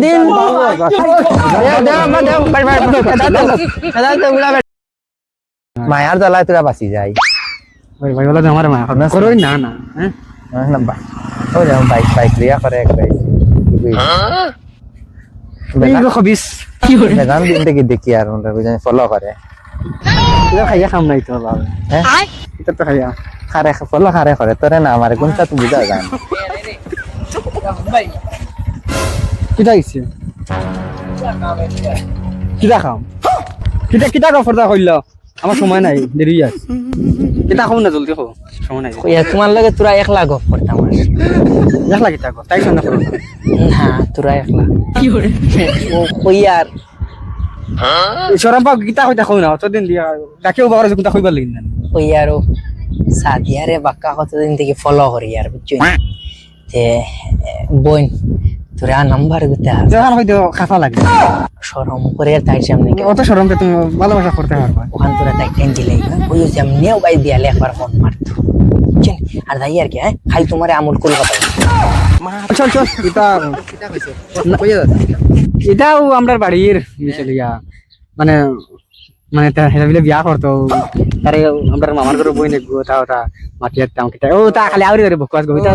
দিন মায়ার জ্বালায় তোরা বাঁচি যাই ভাই বলা আমার মা করই না না হ্যাঁ বাইক বাইক রিয়া করে একবাই খবিস বেগান দিন থেকে দেখি আর ফলো করে খাইয়া খাম নাই তো বাবা হ্যাঁ এটা তো খাইয়া খারে ফলো খারে করে তোরে না আমার কোনটা তুমি বুঝা যায় না কিটা গেছে কিটা খাম কিটা কিটা গফরদা কইল আমার সময় নাই দেরি আছে কিটা খাও না জলদি খাও সময় নাই তোমার লগে তোরা একলা গপ করতাম দেখলা কিটা গো তাই শোনা করো না তোরা একলা ও কইয়ার সরম পা কিটা কইতা কই না অতদিন দিয়া ডাকেও বাবার কিটা কইবার লাগিন না কইয়ার ও সাদিয়ারে বাক্কা কতদিন থেকে ফলো করি আর বুঝছই যে বোন তোরা নাম্বার গুতা যখন হয়তো খাফা লাগে শরম করে তাই সামনে অত সরমকে তুমি ভালোবাসা করতে পারবা ওখান তোরা তাই টেন দিলে ওই যেমনিও বাই দিয়ালে একবার ফোন মারতো বুঝছেন আর তাই আর কি হ্যাঁ খাই তোমারে আমল কলকাতা চল চল এটা কিটা কইছে কইয়া এটাও আমরার বাড়ির মিশালি মানে মানে হেলা বিলে বিয়া করতো তারে আমরা মামার ঘরে বই নেগো তা মাটিয়ার টাম কিটা ও তা খালি আউরি ধরে বকবাস গো এটা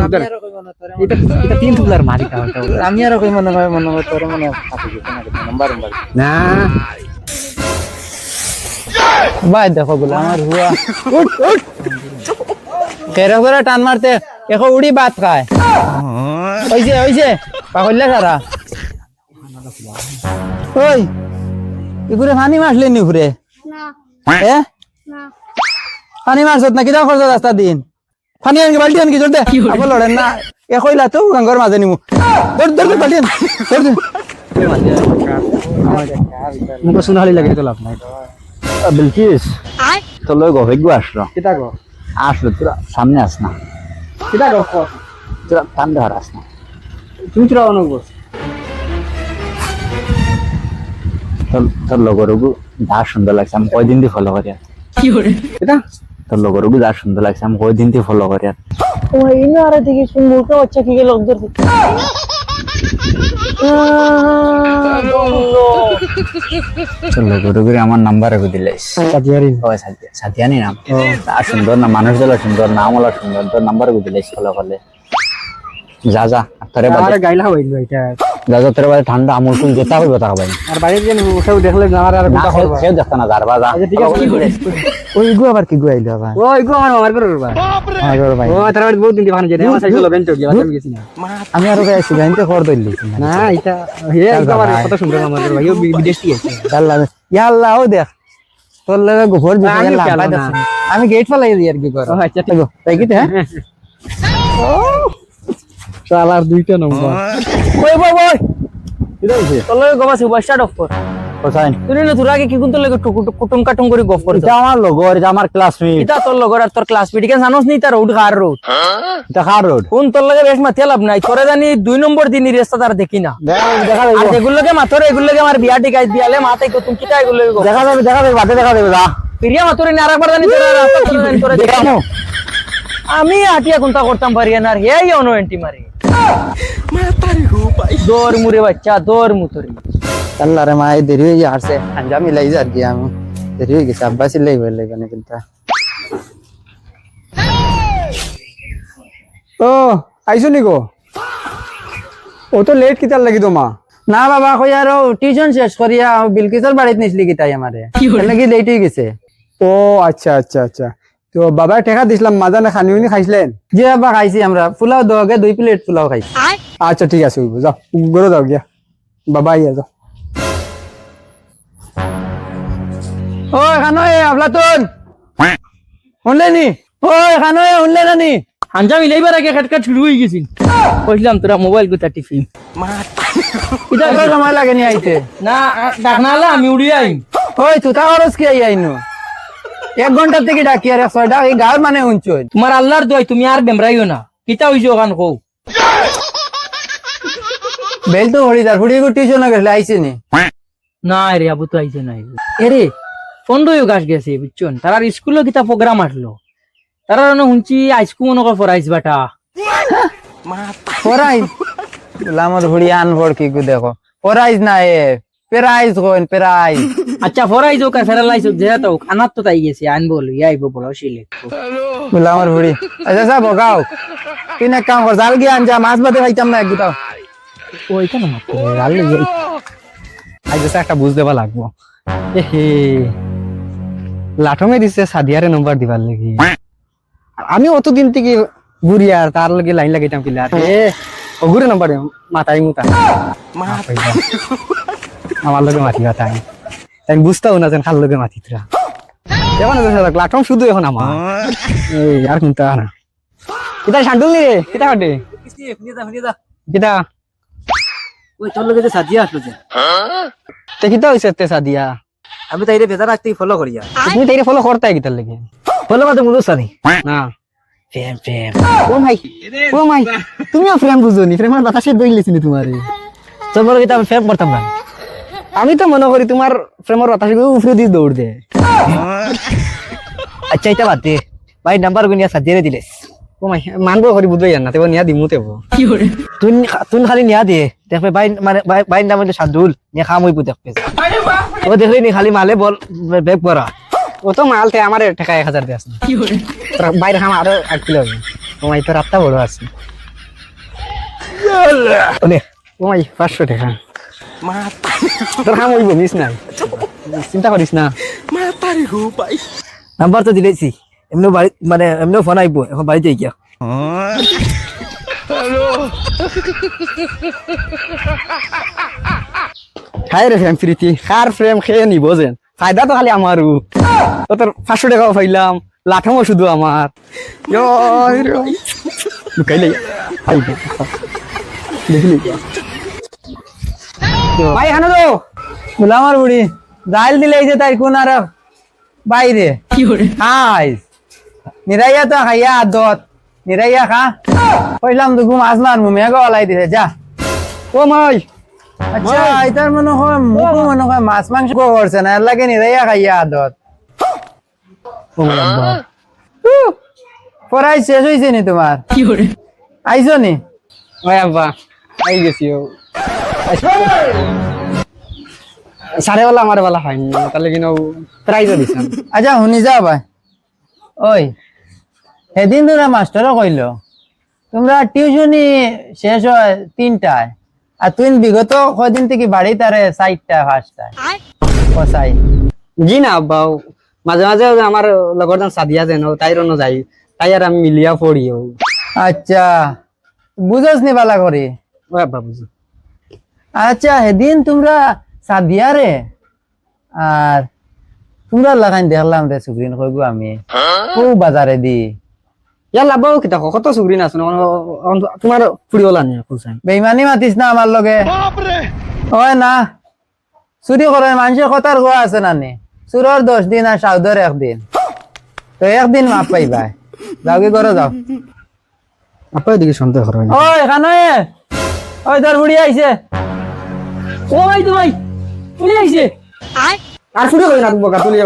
এটা এটা তিন তুলার মালিক হতো আমি আর কই মনে হয় তোর মনে থাকে নাম্বার নাম্বার না ভাই দেখো গুলো আমার হুয়া উঠ উঠ কেরে করে টান মারতে এখন উড়ি ভাত খায় ওই যে পাগললা সারা ওই ইগুরে পানি মারলে নি ঘুরে না এ না পানি মারছত না কিটা করছ রাস্তা দিন পানি আনকে বালতি আনকে জলদি আপন লড়েন না এ কইলা তো গঙ্গার মাঝে নিমু দর বালতি দর মুখ শুনালি লাগে তো লাভ নাই বিলকিস তোর লই গভেগু আসলো কিটা গো আসলো তোরা সামনে আস না কিটা গো তোরা টান ধর আস না তুমি তোরা অনক বস তোর লগরগু যা সুন্দর লাগছে আমি কয়দিন দিয়ে ফলো করি কিটা তোর লগরগু যা সুন্দর লাগছে আমি কয়দিন দিয়ে ফলো করি ওই ইনো আরে দেখি মুখে বাচ্চা কি লোক ধর তোর লগরগুরি আমার নাম্বার রেখে দিলাইস সাদিয়ারি ওই সাথিয়ানি নাম তা সুন্দর না মানুষ গুলো সুন্দর নাম হলো সুন্দর তোর নাম্বার রেখে দিলাইস ফলো করলে যা তোরে আরে বাজে গাইলা হইল এটা যা তোরে বাজে ঠান্ডা আমুল কুল যেটা হইব তা ভাই আর বাইরে যেন ওসব দেখলে না আর না কথা করবা কেউ দেখতা না যারবা যা আচ্ছা ঠিক আছে কি করে ওই গু আবার কি গু আইলো আবার ওই গো আমার মামার করে করবা আমার ঘরে ভাই ও তার বাড়ি বহুত দিন দিবান যে আমার সাইকেল লগেন তো গিয়া আমি গেছি না আমি আরো গাইছি গাইতে খবর দইলি না এটা হে একবার কত সুন্দর আমার ভাই ও বিদেশ থেকে আছে আল্লাহ ইয়া আল্লাহ ও দেখ তোর লাগে ঘর আমি বিছানা খেয়াল লাগাই না। দছ আমি গেট ফলাই দিই আর কি কর ও আচ্ছা ঠিক তাই কি হ্যাঁ শালার দুইটা নম্বর ওই ওই কিটা হইছে তোর লগে গবা সুপার স্টার অফ কর কোথায় তুই না তোরা আগে কি কোন তোর লগে কুটুম কাটুম করে গপ করছ এটা আমার লগর এটা আমার ক্লাসমেট এটা তোর লগর আর তোর ক্লাসমেট কেন জানোস নি তার রোড খার রোড এটা খার রোড কোন তোর লগে বেশ মাথা লাভ নাই তোরে জানি 2 নম্বর দিন রাস্তা তার দেখি না দেখা আর যাবে এগুলো লগে মাথরে এগুলো লগে আমার বিয়া টিকাই দিয়ালে মাথায় কো তুমি কিটা এগুলো লগে দেখা যাবে বাদে দেখা যাবে যা প্রিয়া মাথরে না আরেকবার জানি তোরা রাস্তা কি জানি তোরে দেখামু আমি আটিয়া কোনটা করতাম পারি না আর হেই অনো এন্টি মারি দৌড় মুরে বাচ্চা দৌড় মুতরি আল্লাহ রে মা এই দেরি হয়ে আসছে আঞ্জা মিলাই যা আর কি আমি দেরি হয়ে গেছে আব্বা সিলাই বলে মানে কিন্তু ও আইছো নি গো ও তো লেট কিতার লাগি তোমা না বাবা কই আর টিউশন শেষ করিয়া বিলকিসের বাড়িতে নিছলি কি তাই আমারে নাকি লেট হয়ে গেছে ও আচ্ছা আচ্ছা আচ্ছা তো বাবা টাকা দিছিলাম মাজানে খানিউনি খাইছিলেন জি বাবা খাইছি আমরা পোলাও দোকে 2 প্লেট পোলাও খাইছি আচ্ছা ঠিক আছে যাও ঘরে যাও গিয়া বাবা আইয়া যাও ও এখানে আফলাতুন শুনলে নি ও এখানে শুনলে না নি আঞ্জা মিলাইবার আগে খাটকাট শুরু হয়ে গেছি কইলাম তোরা মোবাইল গুতা টিপি এটা কত সময় লাগে নি আইতে না ডাকনালা আমি উড়ি আই ওই তুই তা খরচ কি আইনো 1 ঘন্টা থেকে ডাকি আর 6টা এই গাঁর মানে উঞ্চ তোমার আল্লাহর দোয়াই তুমি আর বেমরাইও না কিতা হইছো ওখান কও বেল তো হড়িদার হুড়ি গো টিউশন গেলে আইছে নি না রে আবু তো আইছে নাই এরে ফন্ডও গাছ গেছে বুঝছন তার স্কুলে কিতা প্রোগ্রাম আসলো তারা শুনছি আইসকু মনে কর ফরাইস বাটা পড়াই আমার হুড়ি আনবড় কি গো দেখো প্রাইজ না এ প্রাইজ কোন প্রাইজ আচ্ছা ফরাইজ হোক আর ফেরালাইজ হোক যেটা হোক আনার তো তাই গেছে আনবো লইয়া আইবো বলো সিলেক্ট বলে আমার বুড়ি আচ্ছা সব বকাও তুই না কাম কর জাল গিয়ে আনজা মাছ বাদে খাইতাম না একদম ওইটা না মাত্র রাল লইয়া আজ একটা বুঝ দেবা লাগবো এহে লাঠমে দিছে সাদিয়ারে নম্বর দিবার লাগি আমি অতদিন থেকে ঘুরি আর তার লগে লাইন লাগাইতাম কিলা এ ওগুরে নম্বর মাথায় মুতা আমার লগে মাতিবা তাই তাই বুঝতাও না যেন খাল লগে মাতিতরা এখন লাঠম শুধু এখন আমার এই আর কোনটা না কিতা শান্ডুল নি রে কিতা কাটে কিতা ওই তোর লগে যে সাজিয়া আসলো যে তে কিতা হইছে তে সাদিয়া আমি তাইরে বেজার রাখতে ফলো করিয়া তুমি তাইরে ফলো করতাই কিতার লাগি ফলো মাতে মুদো সানি না প্রেম প্রেম ও মাই তুমিও ফ্রেম বুঝোনি ফ্রেমের বাতাসে দইলেছিনি তোমারে তোমার কিতা আমি প্রেম করতাম না আমি তো মনে করি তোমার প্রেমের বাতাসে উপরে দিয়ে দৌড় দে আচ্ছা এটা বাদ দে ভাই নাম্বার গুনিয়া সাজিয়ে দিলেস ও মাই মানবো করি বুঝবই না তেও নিয়া দিমু তেও তুই তুই খালি নিয়া দে দেখবে ভাই মানে ভাই নাম হইলো শান্দুল নিয়া খাম হইবো দেখবে ও দেখলি নি খালি মালে বল ব্যাগ পরা ও তো মালতে আমার টাকা 1000 দিয়ে আছে বাইরে খাম আরো 8 কিলো হবে ও মাই তো রাতটা বড় আছে ওলে ও মাই 500 টাকা তোর খাম হইবো মিস নাই চিন্তা করিস না নাম্বার তো দিলেছি এমনি বাড়ি মানে এমনি ফোন আইবো এখন বাড়িতে গিয়া খাই রে ফ্রেম প্রীতি কার ফ্রেম খেয়ে নিব যেন ফায়দা তো খালি আমারও তো তোর 500 টাকাও পাইলাম লাঠমও শুধু আমার লুকাইলে দেখলি ভাই হানো তো বলে আমার বুড়ি জাল দিলে এই যে তাই কোন আর বাইরে খাই নিরাইয়া তো খাইয়া আদত নিরাইয়া খা কইলাম তো ঘুম আস মার মুমিয়া গলাই দিছে যা ও মাই আচ্ছা এটার মনে হয় মুখ মনে হয় মাছ মাংস করছে না এর লাগে নিরাইয়া খাইয়া আদত পড়াই শেষ হয়েছে নি তোমার আইসো নি ওই আব্বা আই গেছি ও সাড়ে বেলা আমার বেলা হয়নি তাহলে কিনা প্রাইজও দিছেন আচ্ছা শুনি যাও ভাই ওই সেদিন তোরা মাস্টারও কইল তোমরা টিউশনি শেষ হয় 3টায় আর তুই বিগত কদিন থেকে বাড়ি তারে 4টা 5টায় কসাই জি না আব্বা মাঝে মাঝে আমার লগর জন সাদিয়া যেন তাই রন যাই তাই আর আমি মিলিয়া পড়িও আচ্ছা বুঝস নি বালা করে ও আব্বা বুঝি আচ্ছা সেদিন তোমরা সাদিয়া রে আর তোমরা লাগাই দেখলাম রে সুগ্রিন কইগো আমি ও বাজারে দি ইয়ার লাভ কিতা কত সুগ্রিন আছে তোমার ফুড়িওলা নিয়ে কুসাই বেইমানি মাতিস না আমার লগে ওই না চুরি করে মানুষের কথার গোয়া আছে না নি চুরর 10 দিন আর সাউদর 1 দিন তো 1 দিন মাপ পাইবা যাও কি করে যাও আপনার দিকে সন্দেহ করা ওই খানে ওই তোর বুড়ি আইছে ও ভাই তো ভাই উনি আইছে আর ফুড়ি কই না তুমি বকা তুলি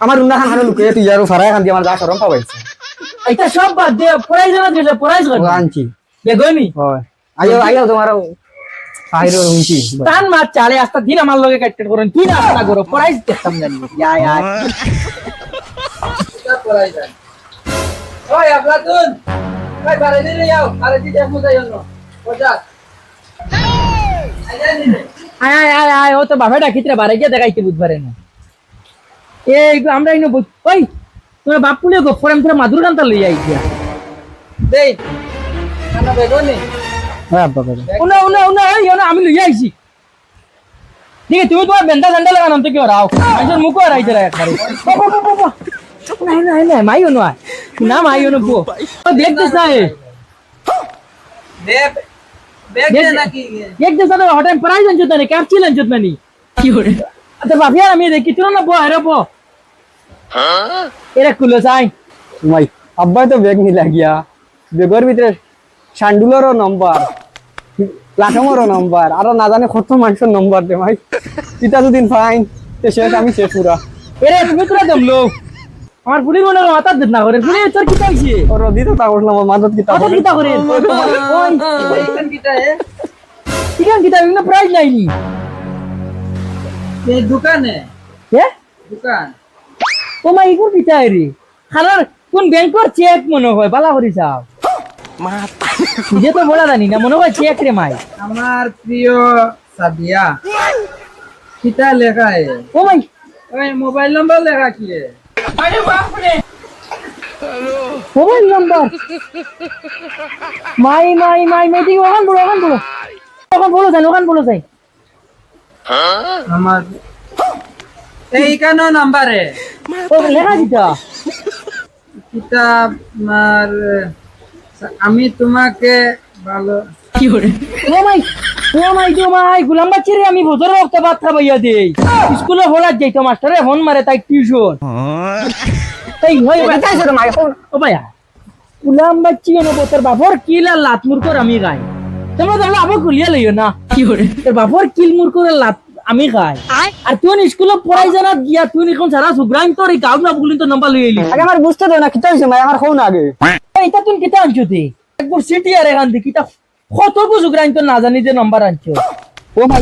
আমার রুনা খান খান লুকে তুই আর ফারায় খান দিয়ে আমার যা শরম পাবাইছে এটা সব বাদ দে প্রাইজ না দিলে প্রাইজ কর আনছি বেগনি হয় আইও আইও তোমার আইরো উঁচি টান মাছ চালে আস্তা দিন আমার লগে কাটতে করেন তুই না আস্তা করো প্রাইজ দেখতাম জানি ইয়া ইয়া প্রাইজ ওই আব্লাতুন ওই বারে দিলে যাও আরে দিতে মুদাই জন্য ওজা আয় আয় আয় আয় ও তো বাবাটা কিতরে বারে গিয়ে দেখাইতে বুঝবারে না এই আমরা ইনো ওই তোর বাপ পুলে গো ফরেম তোরা মাদুর গানটা লই আই গিয়া দেই আনা বেগনি হ্যাঁ আব্বা করে উনা উনা উনা এই না আমি লই আইছি ঠিক আছে তুমি তোমার বেন্দা ঝান্ডা লাগানো তো কি রাও আইজর মুকো রাইতে রা একবারে নাই নাই নাই মাইও না না মাইও না বো ও দেখতেছ না এ দেখ দেখ নাকি দেখতেছ না হঠাৎ প্রাইজ আনছত না ক্যাপচুল আনছত না নি কি করে আচ্ছা বাপিয়া আমি দেখি তুই না বো আরে বো এরা কুলো চাই ভাই আব্বাই তো ব্যাগ নি লাগিয়া বেগর ভিতরে শান্ডুলেরও নম্বর লাঠমরও নম্বর আরো না জানে কত মানুষের নম্বর দে ভাই পিতা দুদিন ফাইন তে শেষ আমি শেষ পুরা এরে তুমি তোরা দমলো আমার পুলিশ মনে হয় মাথা দিত না করে পুলিশ তোর কি চাইছে ওর রদি তো তা করলাম মাদত কি তা মাথা কি তা করে ওই কিটা এ ইখান কিতা বিভিন্ন প্রাইজ নাইনি এই দোকানে হে দোকান ও মা ইগুর কিতা রে খানার কোন ব্যাংকর চেক মনে হয় বালা করি চাও নিজে তো বলা জানি না মনে হয় চেক রে মাই আমার প্রিয় সাদিয়া কিতা লেখা ও মাই ওই মোবাইল নম্বর লেখা কি মোবাইল নাম্বার মাই দিকে ওখান বলো ওখান বলো যাই আমার এইখানে নাম্বারে ও লেখা দিতা কিতাব আমার আমি তোমাকে ভালো ও মাই গুলাম বাচ্চি রে আমি বছর রক্ত ভাত খাবাইয়া দেই স্কুলে হলার যাইতো মাস্টারে ফোন মারে তাই টিউশন এই হই ও ভাইয়া গুলাম বাচ্চি এনে বছর বাপর কিলা লাত মুর কর আমি খাই তোমরা তোমরা আবার কুলিয়া লইও না তোর বাপর কিল মুর করে লাত আমি খাই আর তুই স্কুলে পড়াই জানা গিয়া তুই এখন সারা সুগ্রাম তোর এই গাঁও না বলি তো নাম্বার লই এলি আগে আমার বুঝতে দাও না কিতা হইছে ভাই আমার কোন আগে এটা তুই কিতা আনছো তুই একবার সিটি আর এখান থেকে কিতা কত সুগ্রাম তো না জানি যে নাম্বার আনছো ও ভাই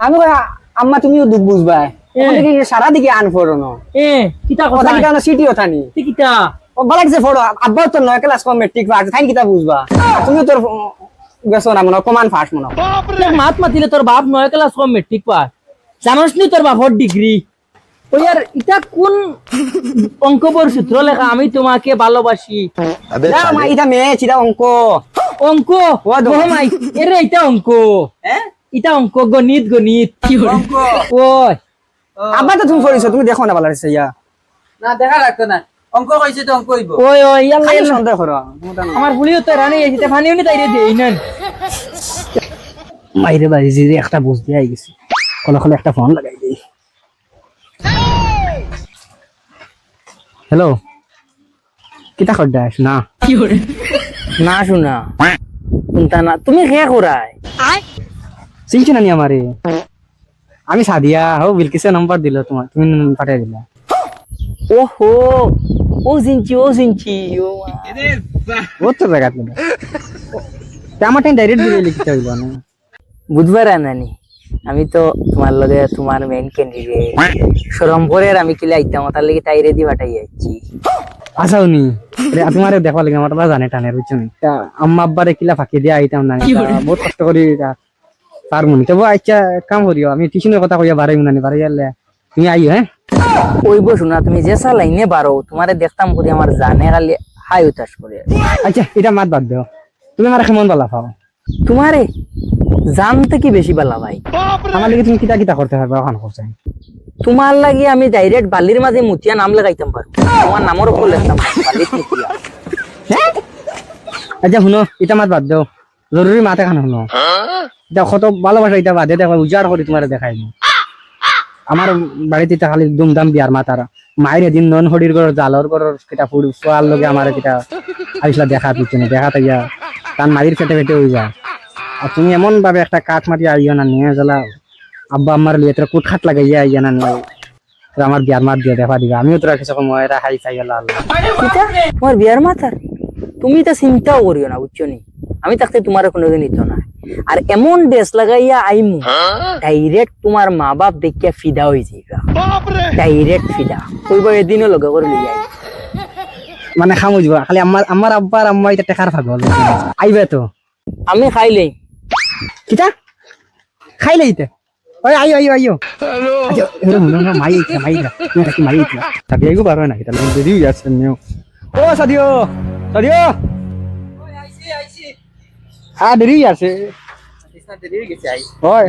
আমি কই, আম্মা তুমিও দুঃখ বুঝবা সারা দিকে আন ফোড়ো না কিতা কথা কথা কিতা সিটি কথা নি তুই কিতা ও বালাক যে ফোড়ো আব্বা তো 9 ক্লাস কম মেট্রিক পাস তাই কিতা বুঝবা তুমি তোর গেছো না মনে কমান ফার্স্ট মনে দেখ মাত মাতিলে তোর বাপ 9 ক্লাস কম মেট্রিক পাস জানোস নি তোর বাপর ডিগ্রি ও यार এটা কোন অঙ্কবর সূত্র লেখা আমি তোমাকে ভালোবাসি না মা এটা মেয়ে চিরা অঙ্ক অঙ্ক ও মাই এরে এটা অঙ্ক হ্যাঁ এটা অঙ্ক গণিত কি অঙ্ক ওই আব্বা তো তুমি পড়িছো তুমি দেখো না বালা রে ইয়া না দেখা লাগতো না অঙ্ক কইছে তো অঙ্ক হইব ওই ইয়াল্লা খালি সন্দেহ করো আমার ভুলিও তো রানি এসে পানিও নি তাইরে দেই না মাইরে বাড়ি যে একটা বুঝ দিয়ে আই গেছে কলে একটা ফোন লাগাই দেই হ্যালো কিতা করদাস না না শুনা শুনতা না তুমি কে করাই চিনছি না নি আমারে আমি সাদিয়া হো বিলকিসের নাম্বার দিল তোমার তুমি পাঠিয়ে দিলা ওহো ও জিনচি ও তো জায়গা তুমি আমার টাইম ডাইরেক্ট দিয়ে লিখতে হইল না বুধবার আনানি আমি তো তোমার লগে তোমার মেইন ক্যান্ডিডেট সরমপুরের আমি কিলা আইতাম তার লাগি তাইরে দি পাঠাই যাচ্ছি আসাও নি তোমারে দেখবা লাগে আমার তো জানে টানের বুঝছো নি আম্মা আব্বারে কিলা ফাঁকি দিয়ে আইতাম না বহুত কষ্ট করি তার মনে তবু আচ্ছা কাম করিও আমি টিউশনের কথা কইয়া বাড়াই না বাড়াই গেলে তুমি আইও হ্যাঁ ওইব শোনা তুমি যে লাইনে বারো তোমারে দেখতাম করি আমার জানে খালি হাই উতাস করে আচ্ছা এটা মাত বাদ দাও তুমি আমার কেমন বালা পাও তোমারে জানতে কি বেশি বালা ভাই আমার লাগি তুমি কিতা করতে পারবে ওখান করছে তোমার লাগি আমি ডাইরেক্ট বালির মাঝে মুতিয়া নাম লাগাইতাম পারো তোমার নামের উপর লিখতাম বালির মুতিয়া হ্যাঁ আচ্ছা শুনো এটা মাত বাদ দাও জরুরি মাথা খান শুনো দেখো তো ভালোবাসা এটা বাদে দেখো উজাড় করে তোমার দেখাই আমার বাড়িতে খালি দুমদাম বিয়ার মাতার মায়ের এদিন নন হরির ঘর জালর ঘর কিটা ফুড় ফোয়ার লগে আমার কিটা আইসলা দেখা পিছনে দেখা তাইয়া তার মায়ের ফেটে ফেটে হয়ে যায় আর তুমি এমন ভাবে একটা কাঠ মাটি আইও না নিয়ে জ্বালা আব্বা আমার লিয়ে তোরা কুট খাট লাগাইয়া আইয়া না নিয়ে আমার বিয়ার মাত দিয়ে দেখা দিবা আমিও তোরা কিছু ময়রা হাই খাই গেল তোমার বিয়ার মাতার তুমি তো চিন্তাও করিও না বুঝছো নি আমি তাকে তোমার কোনোদিন নিত না আর এমন ড্রেস লাগাইয়া আইমু ডাইরেক্ট তোমার মা বাপ দেখিয়া ফিদা হয়ে যাইবা ডাইরেক্ট ফিদা কইবা এদিনও লগে করে লই যাই মানে খামুজব খালি আমার আব্বার আম্মা এটা টেকার পাগল আইবে তো আমি খাইলেই কিটা খাইলেই তো ওই আইও আচ্ছা এরো মনে মাইরা কি মাইরা তাকে আইগো পারো না এটা দেরি হই যাচ্ছে নিও ও সাদিও হ্যাঁ দেরি আছে ওই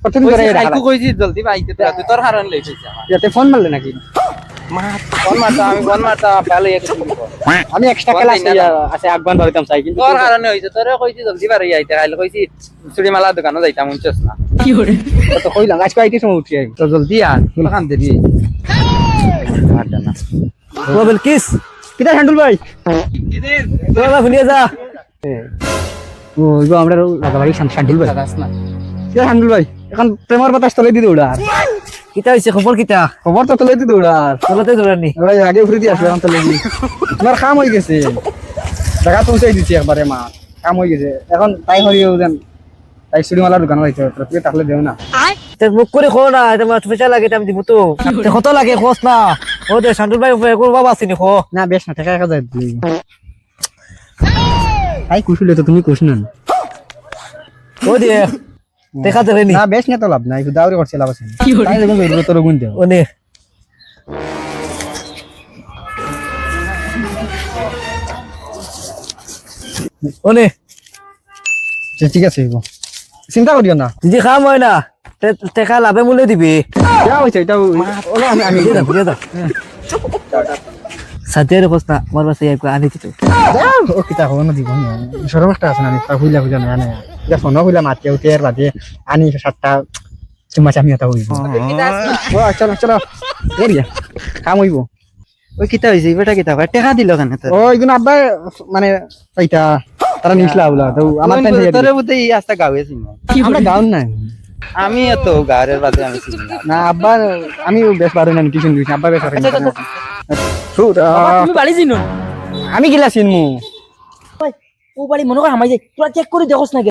কতদিন করে আইকু কইছি জলদি আইতে তোর কারণ লইছিস যাতে ফোন মারলে নাকি ফোন মারতা ভালো আমি এক্সট্রা ক্লাস আছে আগবান ভাবিতাম চাই কিন্তু তোর কারণে হইছে তোরে কইছি জলদি বাড়ি আইতে খাইলে কইছি চুড়ি মালা দোকানে যাইতাম মনছস না তো কইলাম আজকে আইতে সময় উঠি আই তো জলদি আন দোকান দেরি ও বিলকিস কিটা হ্যান্ডল ভাই বাবা ভুলিয়ে যা ও ইগো আমরা লাগাবাড়ি হ্যান্ডল ভাই না কিটা হ্যান্ডল ভাই এখন প্রেমার বাতাস তলে দি দৌড়া কিতা হইছে খবর কিতা খবর তো তলে দি দৌড়া চলতে দৌড়ানি ওই আগে ঘুরে দিয়ে আসবে এখন তলে দি তোমার কাম হয়ে গেছে দেখা পৌঁছাই দিছি একবারে মা কাম হয়ে গেছে এখন তাই হরিও দেন তাই চুরিমালার দোকান হইছে তুই তাহলে দেও না তে মুখ করে খো না এটা মাছ পয়সা লাগে এটা আমি দিব তো তে কত লাগে খোস না ও দে শান্তর ভাই করবা বাসিনি খো না বেশ না টাকা টাকা যায় তাই কুশুলে তো তুমি কুশ না ও দে দেখা যাবে নি না বেশ না তো লাভ নাই দাউরি করছে লাভ আছে তাই যখন জরুরত তোর গুণ দেও ও নে ও নে ঠিক আছে চিন্তা করিও না যদি খাম হয় না টেকা লাভে মূল্যে দিবি যা হইছে এটা ওলা আমি দিয়ে দাও সাথে খোস না আমার বাসে আনি দিতে ও কিতা হবো না দিব সর্বটা আছে না আমি তা হইলা হইলা না না এটা ফোন হইলা মাতে উঠে আর বাদে আনি সাতটা চুম্মা চামি হতা হইব ও চলো চলো এরিয়া কাম হইব ওই কিতা হইছে বেটা কিতা ভাই টাকা দিল কেন তোর ও এগুলো আব্বা মানে এইটা তারা নিছলা বলা তো আমার টাইম তোরে বুঝতে এই আস্তা গাওয়ে চিনি আমরা গাউন নাই আমি এত গাওয়ের বাদে আমি চিনি না না আব্বা আমি বেশ পারো না টিউশন দিছি আব্বা বেশ পারে তুমি বাড়ি চিনো আমি গিলা চিনমু ও বাড়ি মনে কর হামাই যায় তোরা চেক করে দেখোস না কে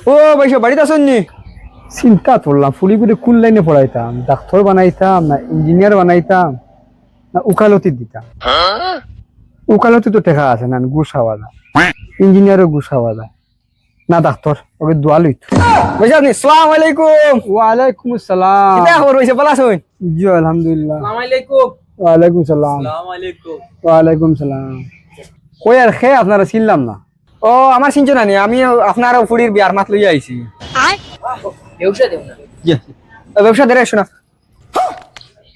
ও ভাইসা বাড়িতে আসুন নি চিন্তা করলাম ফুলিগুলি কোন লাইনে পড়াইতাম ডাক্তার বানাইতাম না ইঞ্জিনিয়ার বানাইতাম না উকালতি দিতাম উকালতি তো টেকা আছে না ঘুষ খাওয়া যায় ইঞ্জিনিয়ারও ঘুষ খাওয়া যায় না ডাক্তার ওকে দোয়া লইত বুঝা আপনি আসসালামু আলাইকুম ওয়ালাইকুম আসসালাম কিটা খবর হইছে বলা শুন জি আলহামদুলিল্লাহ আসসালামু আলাইকুম ওয়ালাইকুম সালাম আসসালামু আলাইকুম ওয়ালাইকুম সালাম কই আর খে আপনারা চিনলাম না ও আমার চিনছো না নি আমি আপনার ফুড়ির বিয়ার মাত লইয়া আইছি ব্যবসা দেও না ব্যবসা ধরে শোনা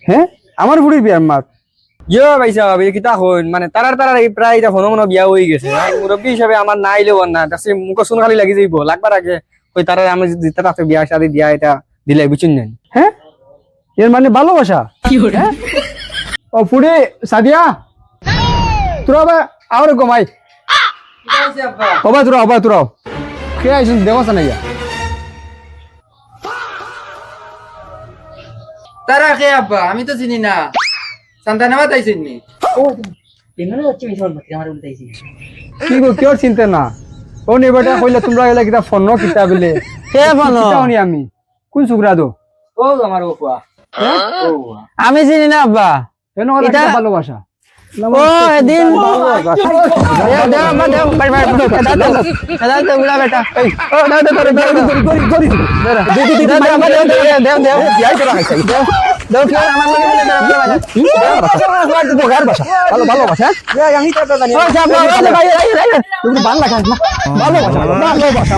হ্যাঁ আমার বুড়ির বিয়ার মাত ইয়ো ভাই সাহেব এই কিতা হইন মানে তারার এই প্রায় এটা হনো মনো বিয়া হয়ে গেছে মুরব্বী হিসাবে আমার না আইলেও না তাছে মুখ শুন খালি লাগি যাইব লাগবার আগে ওই তারা আমি দিতে তাতে বিয়া শাদি দিয়া এটা দিলে বুঝুন নেন হ্যাঁ এর মানে ভালোবাসা কি হরে ও ফুড়ি সাদিয়া তোরা বা আর গমাই ওবা তোরা কে আইছুন দেওয়া না ইয়া তারা কে আব্বা আমি তো চিনি না সন্তানাবাদ আইছেন নি এমন হচ্ছে মিশন বাকি আমার উল্টাইছি কি গো কিওর চিন্তা না ও নে বেটা কইলা তোমরা এলা কিতা ফোন কিতা বলে কে ফোন কিতা হনি আমি কোন সুগরা দো ও আমার ওপা আমি চিনি না আব্বা কেন ওলা কিতা ভালোবাসা ও এদিন দেও আব্বা দেও বাই বাই দাদা তো বুড়া বেটা এই ও দাদা তোরে গরি দেও বিয়াই করা হইছে দেও কি আমার লাগে বলে দাদা ভালোবাসা আমি তো জানি ও যাব ভাই তুমি ভালো লাগা ভালোবাসা